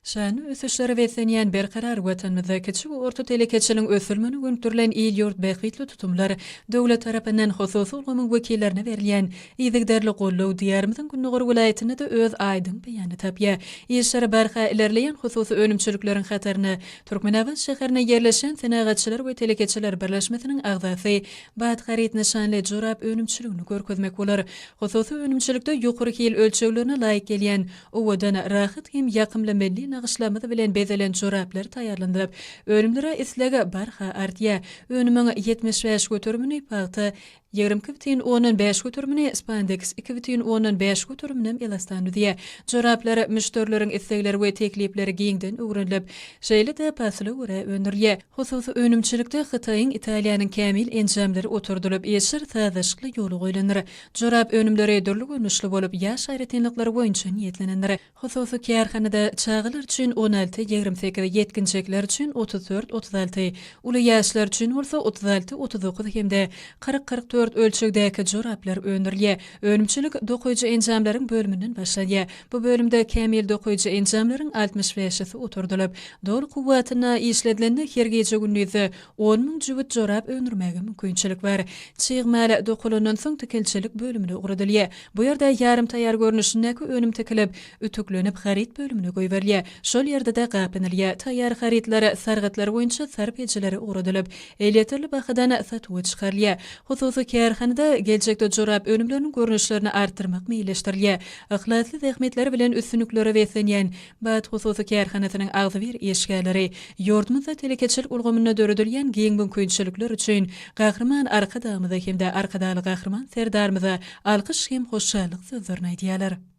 Şäni ösüşleri wesenýän berkarar watanymyzda kiçik we orta telekeçiliň ösülmeni göntürilen il ýurt bähitli tutumlar döwlet tarapyndan hosusy ulgamyň wekillerine berilýän ýygdarly gollaw diýarymyzyň Günnügur vilayatyna da öz aýdyn beýany tapýa. Ýeşary barha ilerleýän hususy önümçülikleriň hataryny Türkmenabat şäherine ýerleşen senagatçylar we telekeçiler birleşmesiniň agzasy Bat Garit nişanly jorap önümçiligini görkezmek bolar. Hususy önümçilikde ýokary hil ölçeglerine laýyk gelýän owadan rahat hem ýakymlamelli nagışlamada bilen bezelen joraplar taýýarlandyryp, önümlere islega barha artýa. Önümiň 75 götürmüni paýta 22,5 götürmüni spandex 2,5 götürmünem elastandy. Joraplary müşterilerin islegleri we teklipleri giňden öwrenilip, şeýle de pasly görä öndürýär. Hususy önümçilikde Hytaýyň, Italiýanyň kämil enjamlary oturdulyp, ýeşir taýdaşykly ýoly goýulandyr. Jorap önümleri dürli görnüşli bolup, ýaş aýratynlykları boýunça niýetlenendir. Hususy kärhanada çağılar üçin 16, 28, yetkinçekler üçin 34, 36, uly ýaşlar üçin bolsa 36, 39 hemde 40-44 ölçekdäki joraplar öndürilýär. Önümçilik dokuýjy enjamlaryň bölümünden başlanýar. Bu bölümde kämil dokuýjy enjamlaryň 65-si oturdulyp, dol kuwwatyna işledilende her gece gündüzi 10.000 jüwet jorap öndürmäge mümkinçilik bar. Çygmaly dokulandan soň tekilçilik bölümine ugrudylýar. Bu ýerde ýarym taýýar görnüşindäki önüm tekilip, ütüklenip harit bölümine goýberýär. Şol ýerde de gapynylýar. Taýýar haritlary sargatlar boýunça sarp ejilere ugrudylip, elýeterli bahadan satwy çykarylýar. Hususy kärhanada geljekde jorap önümleriniň görnüşlerini artdyrmak meýilleşdirilýär. Ihlasly zähmetleri bilen üstünliklere wesenýän Bat hususy kärhanasynyň agzybir eşgäleri ýurdumyzda telekeçilik ulgamyna döredilýän giň mümkinçilikler üçin gahrman arkadamyza hemde arkadaly gahrman serdarmyza alkyş hem hoşçalyk sözlerini aýdýarlar.